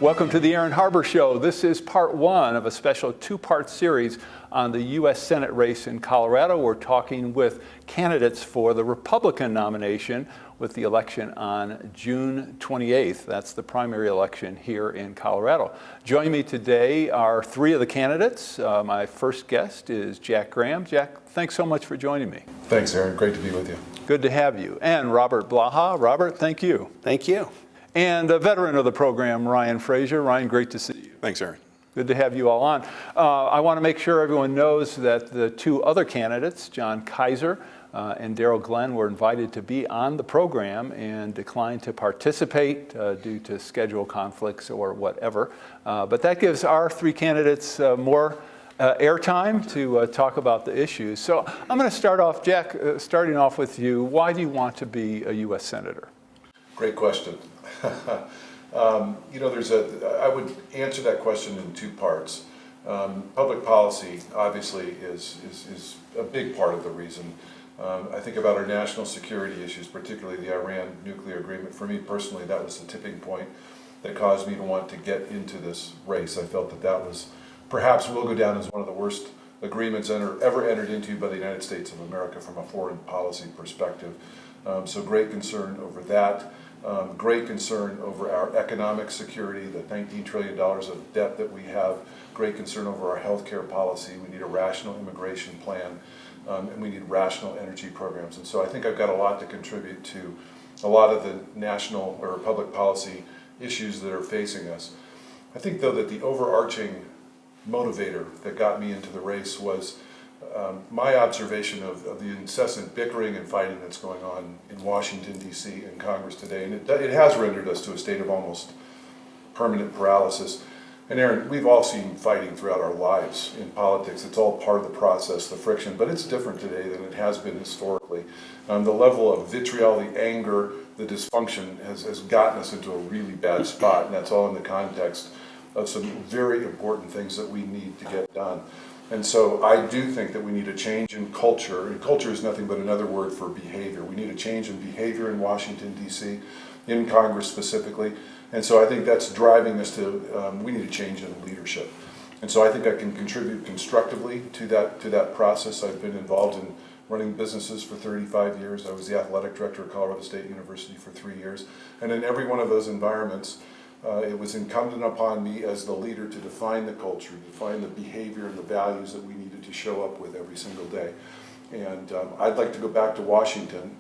Welcome to the Aaron Harber Show. This is part one of a special two-part series on the U.S. Senate race in Colorado. We're talking with candidates for the Republican nomination with the election on June 28th. That's the primary election here in Colorado. Joining me today are three of the candidates. My first guest is Jack Graham. Jack, thanks so much for joining me. Thanks, Aaron. Great to be with you. Good to have you. And Robert Blaha. Robert, thank you. Thank you. And a veteran of the program, Ryan Frazier. Ryan, great to see you. Thanks, Aaron. Good to have you all on. I want to make sure everyone knows that the two other candidates, John Kaiser and Daryl Glenn, were invited to be on the program and declined to participate due to schedule conflicts or whatever. But that gives our three candidates more airtime to talk about the issues. So I'm going to start off, Jack, starting off with you. Why do you want to be a U.S. Senator? Great question. I would answer that question in two parts. Public policy, obviously, is a big part of the reason. I think about our national security issues, particularly the Iran nuclear agreement. For me personally, that was the tipping point that caused me to want to get into this race. I felt that was, perhaps will go down as one of the worst agreements ever entered into by the United States of America from a foreign policy perspective. So great concern over that. Great concern over our economic security, the $19 trillion of debt that we have. Great concern over our health care policy. We need a rational immigration plan, and we need rational energy programs. And so I think I've got a lot to contribute to a lot of the national or public policy issues that are facing us. I think, though, that the overarching motivator that got me into the race was my observation of the incessant bickering and fighting that's going on in Washington, D.C. and Congress today. And it has rendered us to a state of almost permanent paralysis. And Aaron, we've all seen fighting throughout our lives in politics. It's all part of the process, the friction, but it's different today than it has been historically. The level of vitriol, the anger, the dysfunction has gotten us into a really bad spot, and that's all in the context of some very important things that we need to get done. And so I do think that we need a change in culture, and culture is nothing but another word for behavior. We need a change in behavior in Washington, D.C., in Congress specifically, and so I think that's driving us to, we need a change in leadership. And so I think I can contribute constructively to that process. I've been involved in running businesses for 35 years. I was the athletic director at Colorado State University for 3 years, and in every one of those environments, it was incumbent upon me as the leader to define the culture, define the behavior and the values that we needed to show up with every single day. And I'd like to go back to Washington,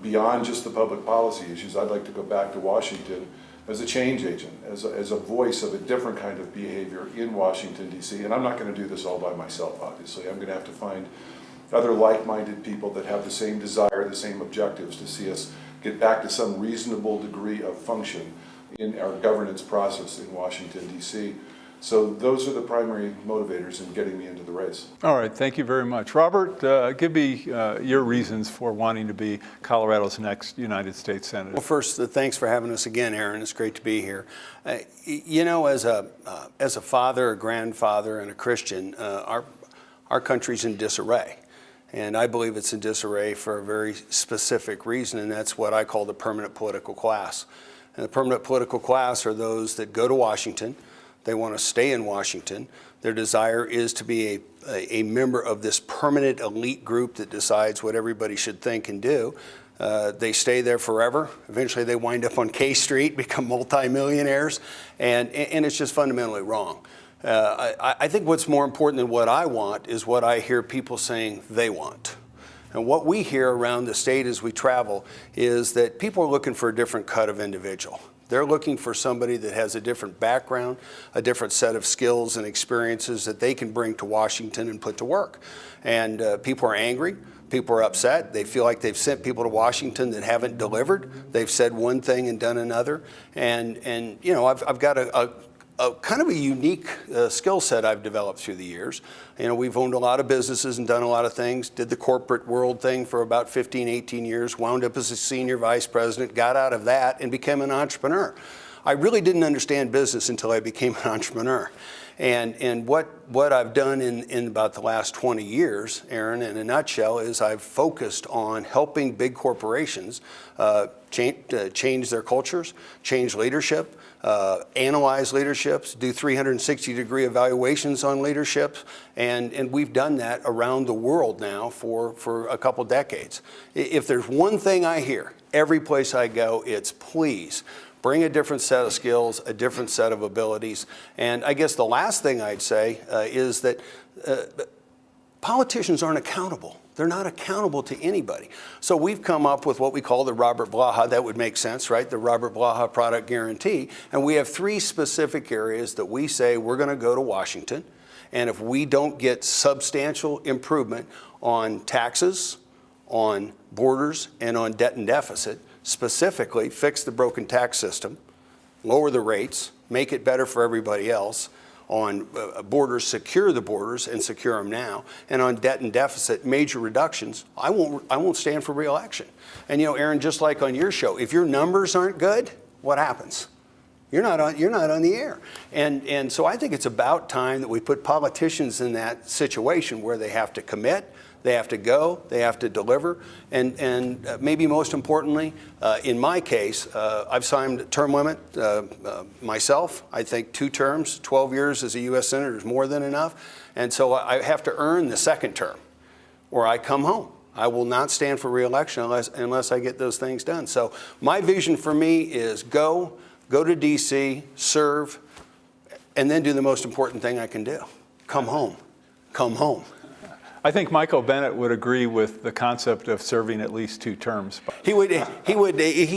beyond just the public policy issues. I'd like to go back to Washington as a change agent, as a voice of a different kind of behavior in Washington, D.C. And I'm not going to do this all by myself, obviously. I'm going to have to find other like-minded people that have the same desire, the same objectives to see us get back to some reasonable degree of function in our governance process in Washington, D.C. So those are the primary motivators in getting me into the race. All right, thank you very much. Robert, give me your reasons for wanting to be Colorado's next United States Senator. Well, first, thanks for having us again, Aaron. It's great to be here. As a father, a grandfather, and a Christian, our country's in disarray. And I believe it's in disarray for a very specific reason, and that's what I call the permanent political class. And the permanent political class are those that go to Washington. They want to stay in Washington. Their desire is to be a member of this permanent elite group that decides what everybody should think and do. They stay there forever. Eventually they wind up on K Street, become multimillionaires, and it's just fundamentally wrong. I think what's more important than what I want is what I hear people saying they want. And what we hear around the state as we travel is that people are looking for a different cut of individual. They're looking for somebody that has a different background, a different set of skills and experiences that they can bring to Washington and put to work. And people are angry. People are upset. They feel like they've sent people to Washington that haven't delivered. They've said one thing and done another. And I've got a kind of a unique skill set I've developed through the years. We've owned a lot of businesses and done a lot of things, did the corporate world thing for about 15, 18 years, wound up as a senior vice president, got out of that and became an entrepreneur. I really didn't understand business until I became an entrepreneur. And what I've done in about the last 20 years, Aaron, in a nutshell, is I've focused on helping big corporations change their cultures, change leadership, analyze leaderships, do 360-degree evaluations on leaderships, and we've done that around the world now for a couple decades. If there's one thing I hear every place I go, it's please bring a different set of skills, a different set of abilities. And I guess the last thing I'd say is that politicians aren't accountable. They're not accountable to anybody. So we've come up with what we call the Robert Blaha. That would make sense, right? The Robert Blaha Product Guarantee. And we have 3 specific areas that we say we're going to go to Washington. And if we don't get substantial improvement on taxes, on borders, and on debt and deficit, specifically fix the broken tax system, lower the rates, make it better for everybody else, on borders, secure the borders and secure them now, and on debt and deficit, major reductions, I won't stand for re-election. And you know, Aaron, just like on your show, if your numbers aren't good, what happens? You're not on the air. And so I think it's about time that we put politicians in that situation where they have to commit, they have to go, they have to deliver, and maybe most importantly, in my case, I've signed a term limit myself. I think 2 terms, 12 years as a U.S. Senator is more than enough, and so I have to earn the 2nd term, or I come home. I will not stand for re-election unless I get those things done. So my vision for me is go to D.C., serve, and then do the most important thing I can do. Come home. Come home. I think Michael Bennett would agree with the concept of serving at least 2 terms. He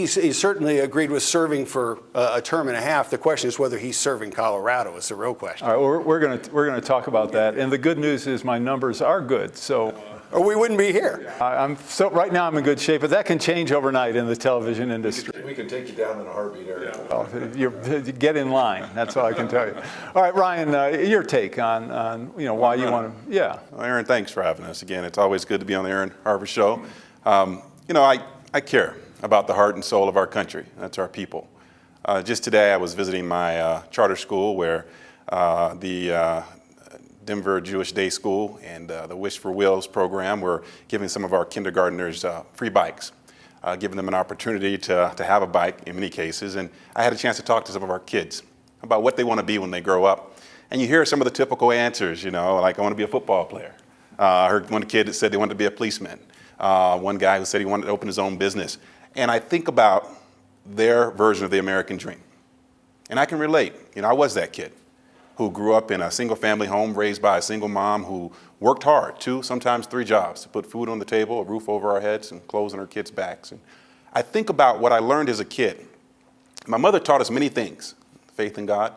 certainly agreed with serving for a term and a half. The question is whether he's serving Colorado is the real question. All right, well, we're going to talk about that. And the good news is my numbers are good, so. Or we wouldn't be here. Right now I'm in good shape, but that can change overnight in the television industry. We can take you down in a heartbeat, Aaron. Well, you get in line. That's all I can tell you. All right, Ryan, your take on why you want to. Yeah. Well, Aaron, thanks for having us again. It's always good to be on the Aaron Harber Show. I care about the heart and soul of our country. That's our people. Just today I was visiting my charter school where the Denver Jewish Day School and the Wish for Wheels program were giving some of our kindergartners free bikes, giving them an opportunity to have a bike in many cases. And I had a chance to talk to some of our kids about what they want to be when they grow up. And you hear some of the typical answers, like I want to be a football player. I heard one kid that said they wanted to be a policeman. One guy who said he wanted to open his own business. And I think about their version of the American dream. And I can relate. I was that kid who grew up in a single-family home raised by a single mom who worked hard, 2, sometimes 3 jobs, to put food on the table, a roof over our heads, and clothes on our kids' backs. And I think about what I learned as a kid. My mother taught us many things: faith in God,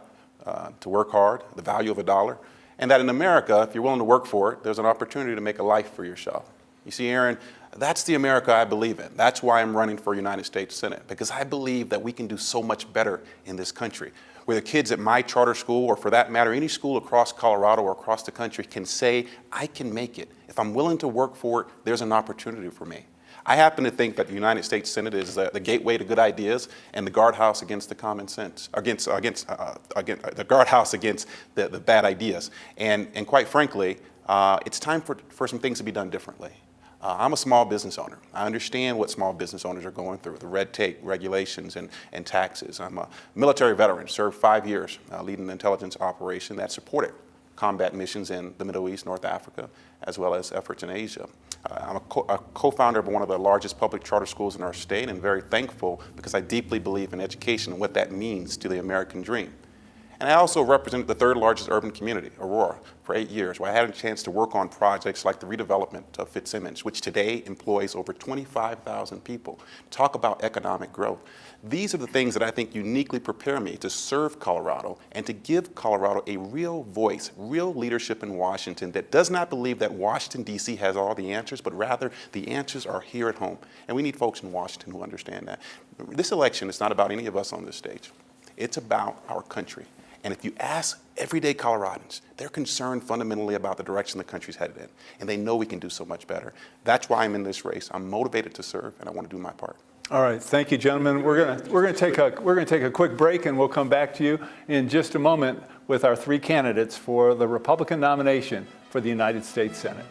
to work hard, the value of a dollar, and that in America, if you're willing to work for it, there's an opportunity to make a life for yourself. You see, Aaron, that's the America I believe in. That's why I'm running for United States Senate, because I believe that we can do so much better in this country, where the kids at my charter school, or for that matter, any school across Colorado or across the country, can say, I can make it. If I'm willing to work for it, there's an opportunity for me. I happen to think that the United States Senate is the gateway to good ideas and the guardhouse against the common sense, against the guardhouse against the bad ideas. And quite frankly, it's time for some things to be done differently. I'm a small business owner. I understand what small business owners are going through, the red tape, regulations, and taxes. I'm a military veteran, served 5 years leading an intelligence operation that supported combat missions in the Middle East, North Africa, as well as efforts in Asia. I'm a co-founder of one of the largest public charter schools in our state, and very thankful because I deeply believe in education and what that means to the American dream. And I also represented the 3rd largest urban community, Aurora, for 8 years, where I had a chance to work on projects like the redevelopment of Fitzsimmons, which today employs over 25,000 people. Talk about economic growth. These are the things that I think uniquely prepare me to serve Colorado and to give Colorado a real voice, real leadership in Washington that does not believe that Washington, D.C. has all the answers, but rather the answers are here at home. And we need folks in Washington who understand that. This election is not about any of us on this stage. It's about our country. And if you ask everyday Coloradans, they're concerned fundamentally about the direction the country's headed in. And they know we can do so much better. That's why I'm in this race. I'm motivated to serve, and I want to do my part. All right, thank you, gentlemen. We're gonna take a quick break, and we'll come back to you in just a moment with our three candidates for the Republican nomination for the United States Senate.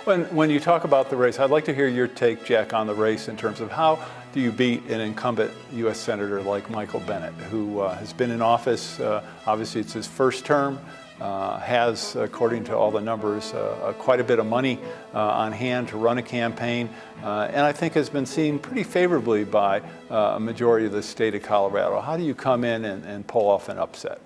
When you talk about the race, I'd like to hear your take, Jack, on the race in terms of how do you beat an incumbent U.S. Senator like Michael Bennet, who has been in office, obviously it's his first term, has, according to all the numbers, quite a bit of money on hand to run a campaign, and I think has been seen pretty favorably by a majority of the state of Colorado. How do you come in and pull off an upset?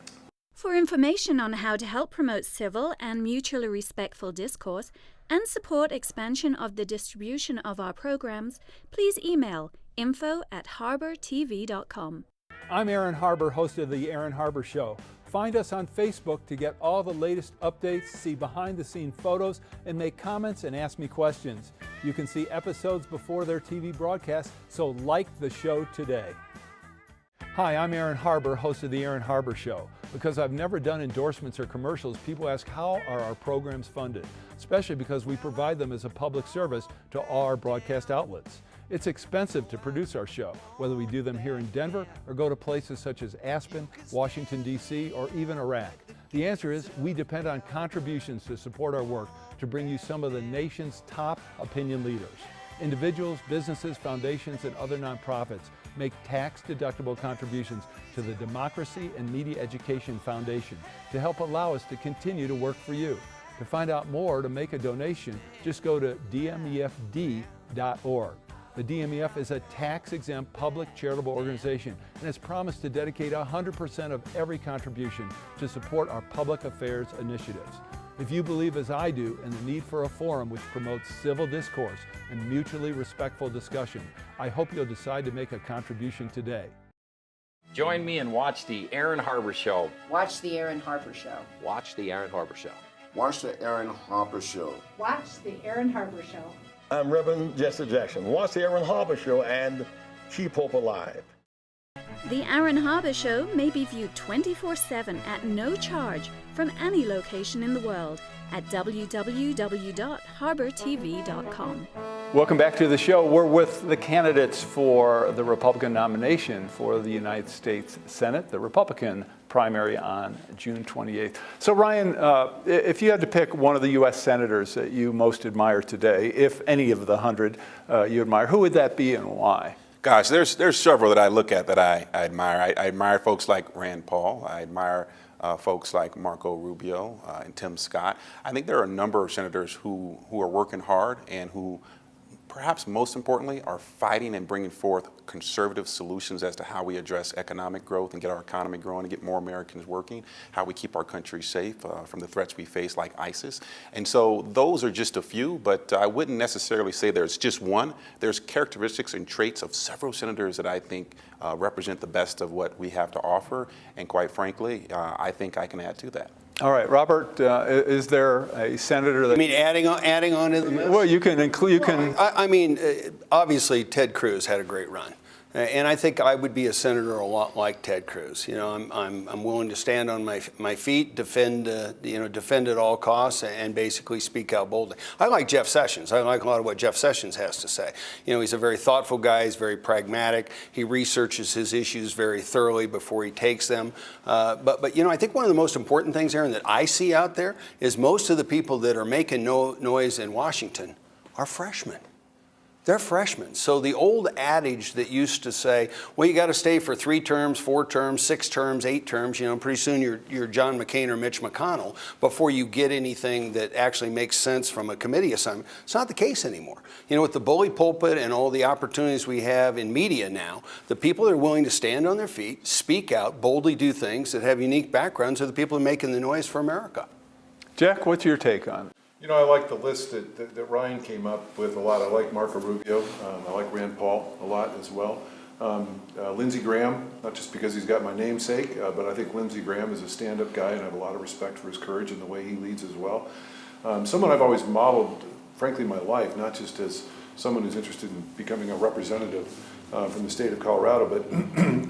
For information on how to help promote civil and mutually respectful discourse and support expansion of the distribution of our programs, please email info@harbertv.com. I'm Aaron Harber, host of The Aaron Harber Show. Find us on Facebook to get all the latest updates, see behind-the-scene photos, and make comments and ask me questions. You can see episodes before their TV broadcast, so like the show today. Hi, I'm Aaron Harber, host of The Aaron Harber Show. Because I've never done endorsements or commercials, people ask how are our programs funded, especially because we provide them as a public service to all our broadcast outlets. It's expensive to produce our show, whether we do them here in Denver or go to places such as Aspen, Washington, D.C., or even Iraq. The answer is we depend on contributions to support our work to bring you some of the nation's top opinion leaders. Individuals, businesses, foundations, and other nonprofits make tax-deductible contributions to the Democracy and Media Education Foundation to help allow us to continue to work for you. To find out more or to make a donation, just go to dmefd.org. The DMEF is a tax-exempt public charitable organization and has promised to dedicate 100% of every contribution to support our public affairs initiatives. If you believe as I do in the need for a forum which promotes civil discourse and mutually respectful discussion, I hope you'll decide to make a contribution today. Join me and watch The Aaron Harber Show. Watch The Aaron Harber Show. Watch The Aaron Harber Show. Watch The Aaron Harber Show. Watch The Aaron Harber Show. I'm Reverend Jesse Jackson. Watch The Aaron Harber Show and keep hope alive. The Aaron Harber Show may be viewed 24/7 at no charge from any location in the world at www.harbertv.com. Welcome back to the show. We're with the candidates for the Republican nomination for the United States Senate, the Republican primary on June 28th. So Ryan, if you had to pick one of the U.S. senators that you most admire today, if any of the 100 you admire, who would that be and why? Gosh, there's several that I look at that I admire. I admire folks like Rand Paul. I admire folks like Marco Rubio and Tim Scott. I think there are a number of senators who are working hard and who, perhaps most importantly, are fighting and bringing forth conservative solutions as to how we address economic growth and get our economy growing and get more Americans working, how we keep our country safe from the threats we face like ISIS. And so those are just a few, but I wouldn't necessarily say there's just one. There's characteristics and traits of several senators that I think represent the best of what we have to offer. And quite frankly, I think I can add to that. All right, Robert, is there a senator that... I mean, adding on to the list? Well, you can include, I mean, obviously, Ted Cruz had a great run. And I think I would be a senator a lot like Ted Cruz. You know, I'm willing to stand on my feet, defend at all costs, and basically speak out boldly. I like Jeff Sessions. I like a lot of what Jeff Sessions has to say. You know, he's a very thoughtful guy. He's very pragmatic. He researches his issues very thoroughly before he takes them. But you know, I think one of the most important things, Aaron, that I see out there is most of the people that are making noise in Washington are freshmen. They're freshmen. So the old adage that used to say, well, you got to stay for 3 terms, 4 terms, 6 terms, 8 terms, you know, pretty soon you're John McCain or Mitch McConnell before you get anything that actually makes sense from a committee assignment. It's not the case anymore. You know, with the bully pulpit and all the opportunities we have in media now, the people that are willing to stand on their feet, speak out, boldly do things that have unique backgrounds are the people making the noise for America. Jack, what's your take on it? You know, I like the list that Ryan came up with a lot. I like Marco Rubio. I like Rand Paul a lot as well. Lindsey Graham, not just because he's got my namesake, but I think Lindsey Graham is a stand-up guy, and I have a lot of respect for his courage and the way he leads as well. Someone I've always modeled, frankly, my life, not just as someone who's interested in becoming a representative from the state of Colorado, but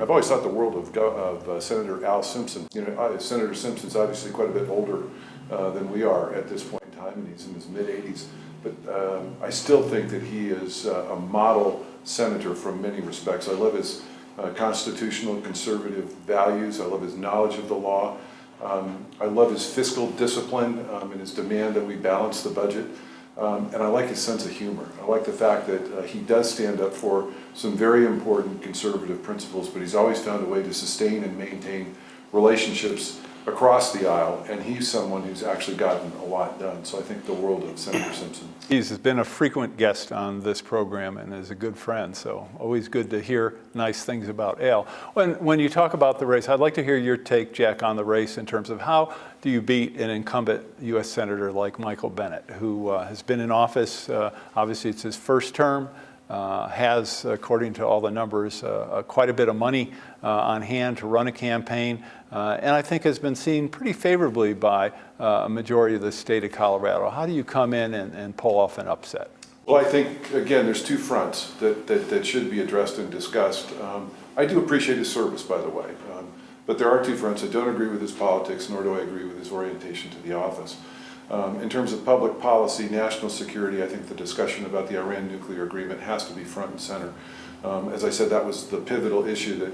I've always thought the world of Senator Al Simpson. You know, Senator Simpson's obviously quite a bit older than we are at this point in time, and he's in his mid-80s. but I still think that he is a model senator from many respects. I love his constitutional conservative values. I love his knowledge of the law. I love his fiscal discipline and his demand that we balance the budget. And I like his sense of humor. I like the fact that he does stand up for some very important conservative principles, but he's always found a way to sustain and maintain relationships across the aisle, and he's someone who's actually gotten a lot done. So I think the world of Senator Simpson. He's been a frequent guest on this program and is a good friend, so always good to hear nice things about Al. When you talk about the race, I'd like to hear your take, Jack, on the race in terms of how do you beat an incumbent U.S. Senator like Michael Bennet, who has been in office, obviously it's his first term, has, according to all the numbers, quite a bit of money on hand to run a campaign, and I think has been seen pretty favorably by a majority of the state of Colorado. How do you come in and pull off an upset? Well, I think, again, there's two fronts that should be addressed and discussed. I do appreciate his service, by the way, but there are two fronts. I don't agree with his politics, nor do I agree with his orientation to the office. In terms of public policy, national security, I think the discussion about the Iran nuclear agreement has to be front and center. As I said, that was the pivotal issue that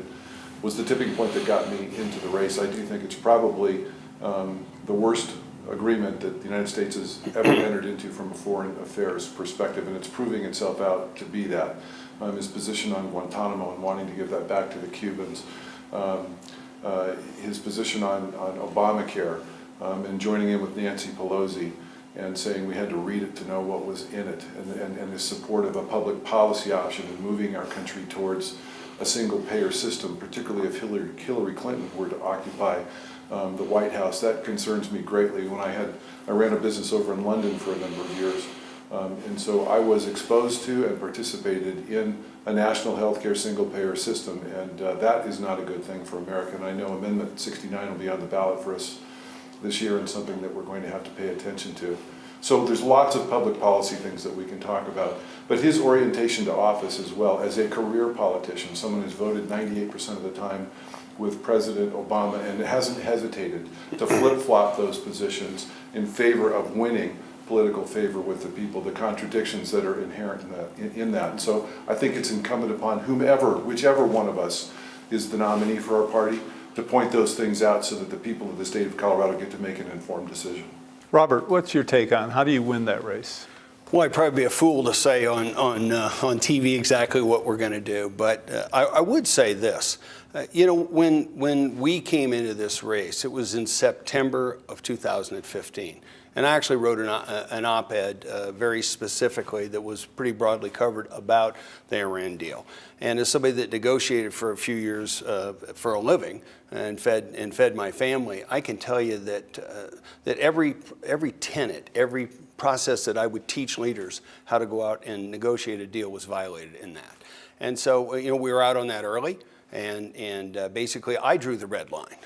was the tipping point that got me into the race. I do think it's probably the worst agreement that the United States has ever entered into from a foreign affairs perspective, and it's proving itself out to be that. His position on Guantanamo and wanting to give that back to the Cubans, his position on Obamacare, and joining in with Nancy Pelosi and saying we had to read it to know what was in it, and his support of a public policy option and moving our country towards a single-payer system, particularly if Hillary Clinton were to occupy the White House. That concerns me greatly. When I ran a business over in London for a number of years, and so I was exposed to and participated in a national healthcare single-payer system, and that is not a good thing for America. And I know Amendment 69 will be on the ballot for us this year, and something that we're going to have to pay attention to. So there's lots of public policy things that we can talk about, but his orientation to office as well, as a career politician, someone who's voted 98% of the time with President Obama and hasn't hesitated to flip-flop those positions in favor of winning political favor with the people, the contradictions that are inherent in that. And so I think it's incumbent upon whichever one of us is the nominee for our party, to point those things out so that the people of the state of Colorado get to make an informed decision. Robert, what's your take on how do you win that race? Well, I'd probably be a fool to say on TV exactly what we're going to do, but I would say this. When we came into this race, it was in September of 2015. And I actually wrote an op-ed very specifically that was pretty broadly covered about the Iran deal. And as somebody that negotiated for a few years for a living and fed my family, I can tell you that every tenet, every process that I would teach leaders how to go out and negotiate a deal was violated in that. And so we were out on that early, and basically I drew the red line.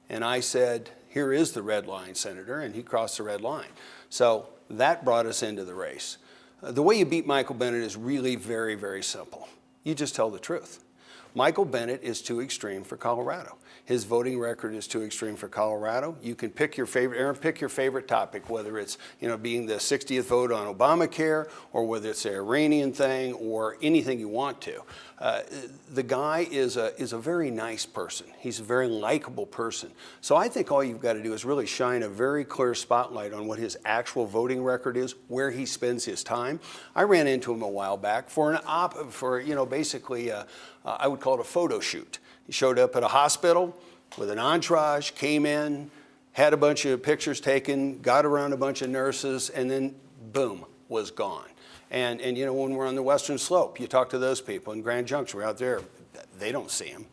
And I said, here is the red line, Senator, and he crossed the red line. So that brought us into the race. The way you beat Michael Bennet is really very, very simple. You just tell the truth. Michael Bennet is too extreme for Colorado. His voting record is too extreme for Colorado. You can pick your favorite, Aaron, pick your favorite topic, whether it's being the 60th vote on Obamacare, or whether it's the Iranian thing, or anything you want to. The guy is a very nice person. He's a very likable person. So I think all you've got to do is really shine a very clear spotlight on what his actual voting record is, where he spends his time. I ran into him a while back for basically I would call it a photo shoot. He showed up at a hospital with an entourage, came in, had a bunch of pictures taken, got around a bunch of nurses, and then boom, was gone. And when we're on the Western Slope, you talk to those people in Grand Junction, we're out there, they don't see him.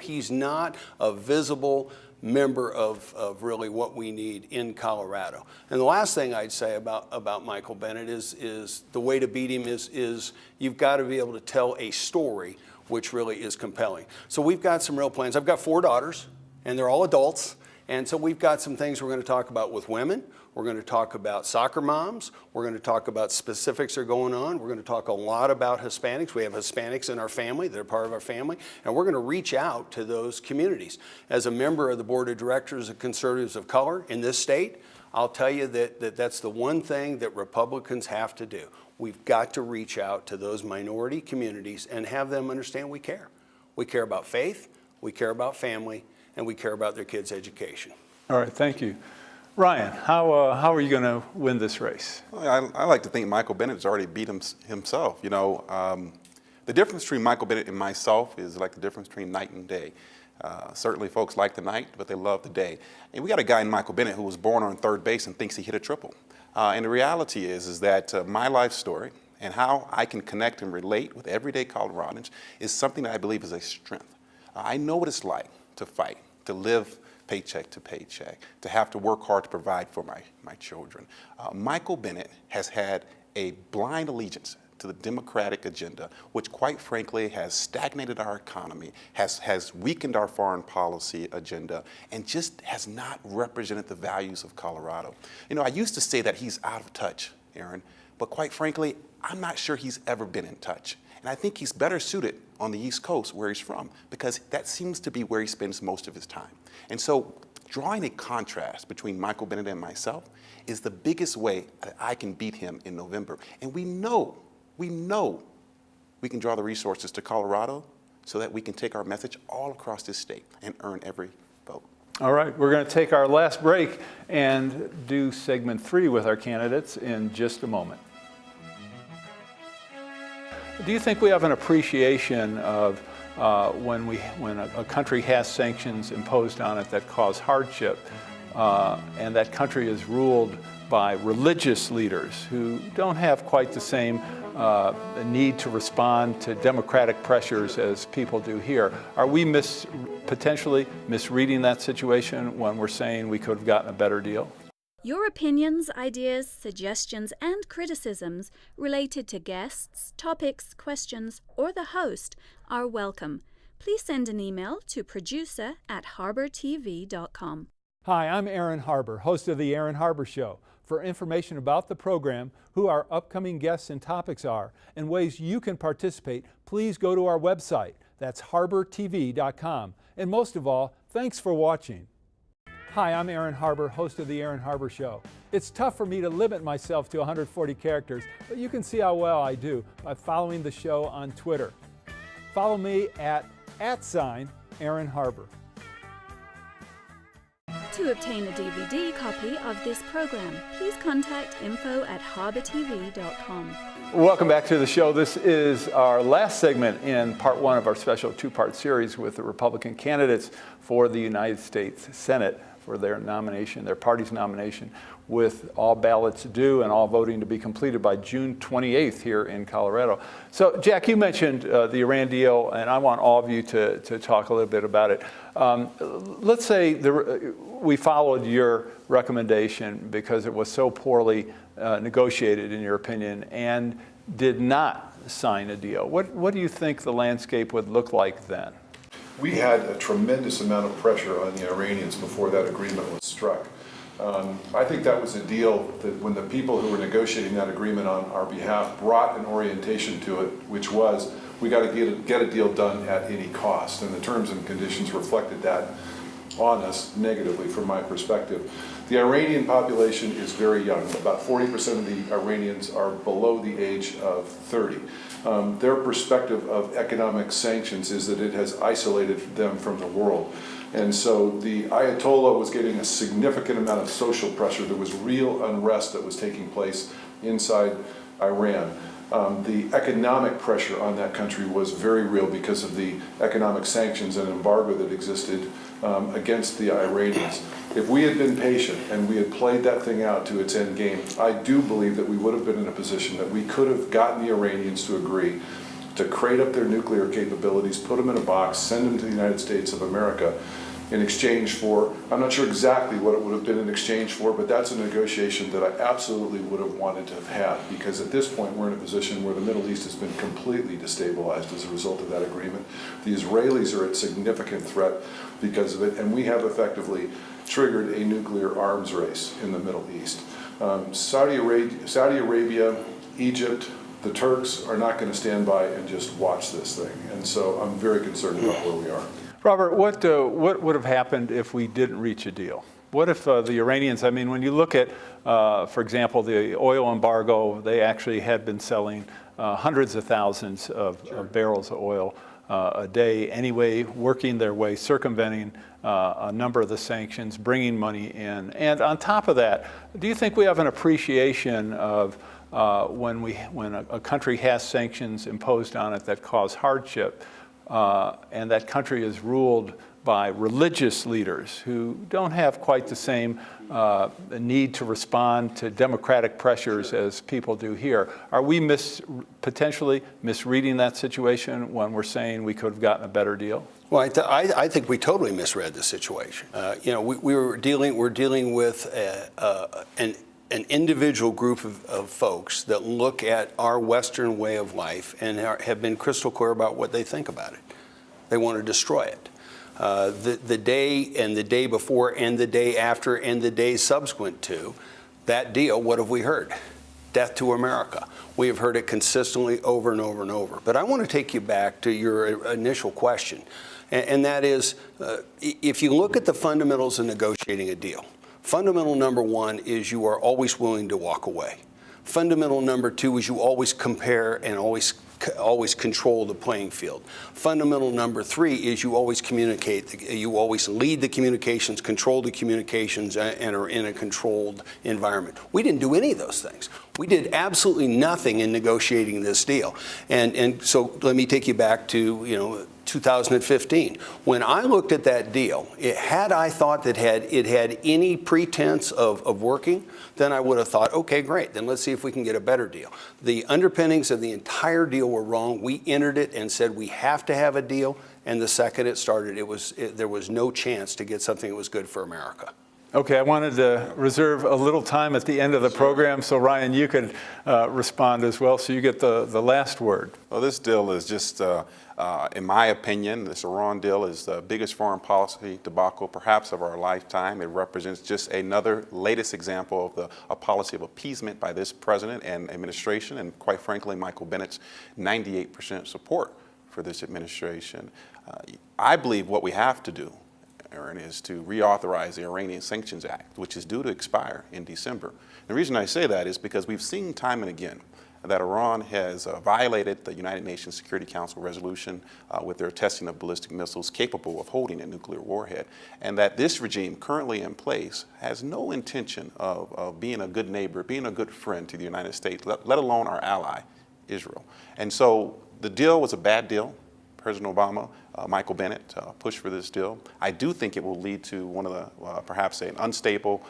He's not a visible member of really what we need in Colorado. And the last thing I'd say about Michael Bennet is the way to beat him is you've got to be able to tell a story which really is compelling. So we've got some real plans. I've got 4 daughters, and they're all adults. And so we've got some things we're going to talk about with women. We're going to talk about soccer moms. We're going to talk about specifics that are going on. We're going to talk a lot about Hispanics. We have Hispanics in our family. They're part of our family. And we're going to reach out to those communities. As a member of the Board of Directors of Conservatives of Color in this state, I'll tell you that that's the one thing that Republicans have to do. We've got to reach out to those minority communities and have them understand we care. We care about faith, we care about family, and we care about their kids' education. All right, thank you. Ryan, how are you going to win this race? I like to think Michael Bennet has already beat himself. You know, the difference between Michael Bennet and myself is like the difference between night and day. Certainly folks like the night, but they love the day. And we got a guy in Michael Bennet who was born on third base and thinks he hit a triple. And the reality is that my life story and how I can connect and relate with everyday Coloradans is something that I believe is a strength. I know what it's like to fight, to live paycheck to paycheck, to have to work hard to provide for my children. Michael Bennet has had a blind allegiance to the Democratic agenda, which quite frankly has stagnated our economy, has weakened our foreign policy agenda, and just has not represented the values of Colorado. You know, I used to say that he's out of touch, Aaron, but quite frankly, I'm not sure he's ever been in touch. And I think he's better suited on the East Coast where he's from, because that seems to be where he spends most of his time. And so drawing a contrast between Michael Bennet and myself is the biggest way that I can beat him in November. And we know we can draw the resources to Colorado so that we can take our message all across this state and earn every vote. All right, we're going to take our last break and do segment 3 with our candidates in just a moment. Do you think we have an appreciation of when a country has sanctions imposed on it that cause hardship, and that country is ruled by religious leaders who don't have quite the same need to respond to democratic pressures as people do here? Are we potentially misreading that situation when we're saying we could have gotten a better deal? Your opinions, ideas, suggestions, and criticisms related to guests, topics, questions, or the host are welcome. Please send an email to producer@harbertv.com. Hi, I'm Aaron Harber, host of The Aaron Harber Show. For information about the program, who our upcoming guests and topics are, and ways you can participate, please go to our website. That's harbertv.com. And most of all, thanks for watching. Hi, I'm Aaron Harber, host of The Aaron Harber Show. It's tough for me to limit myself to 140 characters, but you can see how well I do by following the show on Twitter. Follow me at @Aaron Harber. To obtain a DVD copy of this program, please contact info@harbertv.com. Welcome back to the show. This is our last segment in part 1 of our special 2-part series with the Republican candidates for the United States Senate for their nomination, their party's nomination, with all ballots due and all voting to be completed by June 28th here in Colorado. So, Jack, you mentioned the Iran deal, and I want all of you to talk a little bit about it. Let's say we followed your recommendation because it was so poorly negotiated, in your opinion, and did not sign a deal. What do you think the landscape would look like then? We had a tremendous amount of pressure on the Iranians before that agreement was struck. I think that was a deal that when the people who were negotiating that agreement on our behalf brought an orientation to it, which was, we got to get a deal done at any cost. And the terms and conditions reflected that on us negatively from my perspective. The Iranian population is very young. About 40% of the Iranians are below the age of 30. Their perspective of economic sanctions is that it has isolated them from the world. And so the Ayatollah was getting a significant amount of social pressure. There was real unrest that was taking place inside Iran. The economic pressure on that country was very real because of the economic sanctions and embargo that existed against the Iranians. If we had been patient and we had played that thing out to its end game, I do believe that we would have been in a position that we could have gotten the Iranians to agree to crate up their nuclear capabilities, put them in a box, send them to the United States of America, in exchange for, I'm not sure exactly what it would have been in exchange for, but that's a negotiation that I absolutely would have wanted to have had, because at this point we're in a position where the Middle East has been completely destabilized as a result of that agreement. The Israelis are at significant threat because of it, and we have effectively triggered a nuclear arms race in the Middle East. Saudi Arabia, Egypt, the Turks are not going to stand by and just watch this thing, and so I'm very concerned about where we are. Robert, what would have happened if we didn't reach a deal? What if the Iranians, I mean, when you look at, for example, the oil embargo, they actually had been selling hundreds of thousands of barrels of oil a day anyway, working their way, circumventing a number of the sanctions, bringing money in. And on top of that, do you think we have an appreciation of when a country has sanctions imposed on it that cause hardship, and that country is ruled by religious leaders who don't have quite the same need to respond to democratic pressures as people do here? Are we potentially misreading that situation when we're saying we could have gotten a better deal? Well, I think we totally misread the situation. We're dealing with an individual group of folks that look at our Western way of life and have been crystal clear about what they think about it. They want to destroy it. The day and the day before and the day after and the days subsequent to that deal, what have we heard? Death to America. We have heard it consistently over and over and over. But I want to take you back to your initial question, and that is, if you look at the fundamentals of negotiating a deal, fundamental number one is you are always willing to walk away. Fundamental number two is you always compare and always control the playing field. Fundamental number three is you always communicate, you always lead the communications, control the communications, and are in a controlled environment. We didn't do any of those things. We did absolutely nothing in negotiating this deal. And so let me take you back to 2015. When I looked at that deal, had I thought that it had any pretense of working, then I would have thought, okay, great, then let's see if we can get a better deal. The underpinnings of the entire deal were wrong. We entered it and said we have to have a deal, and the second it started, there was no chance to get something that was good for America. Okay, I wanted to reserve a little time at the end of the program, so Ryan, you could respond as well, so you get the last word. Well, this deal is just, in my opinion, this Iran deal is the biggest foreign policy debacle perhaps of our lifetime. It represents just another latest example of a policy of appeasement by this president and administration, and quite frankly, Michael Bennett's 98% support for this administration. I believe what we have to do, Aaron, is to reauthorize the Iranian Sanctions Act, which is due to expire in December. The reason I say that is because we've seen time and again that Iran has violated the United Nations Security Council resolution with their testing of ballistic missiles capable of holding a nuclear warhead, and that this regime currently in place has no intention of being a good neighbor, being a good friend to the United States, let alone our ally, Israel. And so the deal was a bad deal. President Obama, Michael Bennett pushed for this deal. I do think it will lead to one of the, perhaps an unstable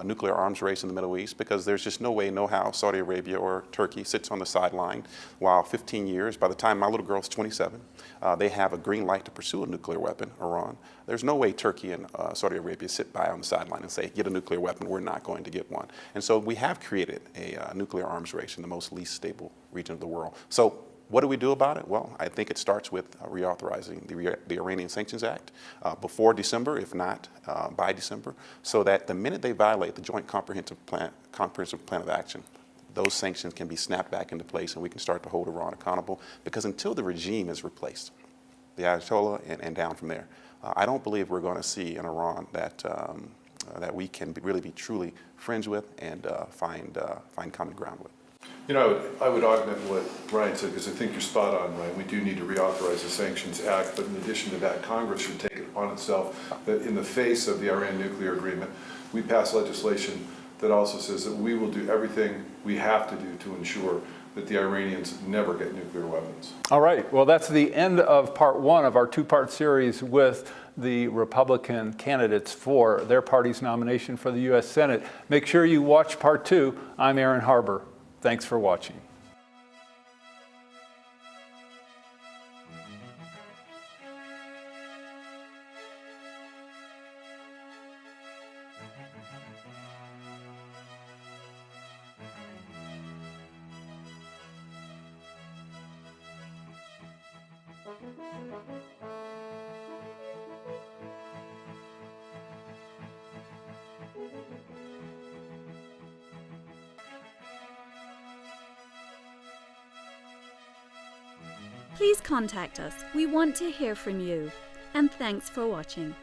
nuclear arms race in the Middle East, because there's just no way, no how Saudi Arabia or Turkey sits on the sideline while 15 years, by the time my little girl's 27, they have a green light to pursue a nuclear weapon, Iran. There's no way Turkey and Saudi Arabia sit by on the sideline and say, get a nuclear weapon, we're not going to get one. And so we have created a nuclear arms race in the most least stable region of the world. So what do we do about it? Well, I think it starts with reauthorizing the Iranian Sanctions Act before December, if not by December, so that the minute they violate the Joint Comprehensive Plan of Action, those sanctions can be snapped back into place and we can start to hold Iran accountable. Because until the regime is replaced, the Ayatollah and down from there, I don't believe we're going to see an Iran that we can really be truly friends with and find common ground with. I would augment what Ryan said, because I think you're spot on, Ryan. We do need to reauthorize the Sanctions Act, but in addition to that, Congress should take it upon itself that in the face of the Iran nuclear agreement, we pass legislation that also says that we will do everything we have to do to ensure that the Iranians never get nuclear weapons. All right, well, that's the end of part one of our two-part series with the Republican candidates for their party's nomination for the U.S. Senate. Make sure you watch part two. I'm Aaron Harber. Thanks for watching. Please contact us. We want to hear from you. And thanks for watching.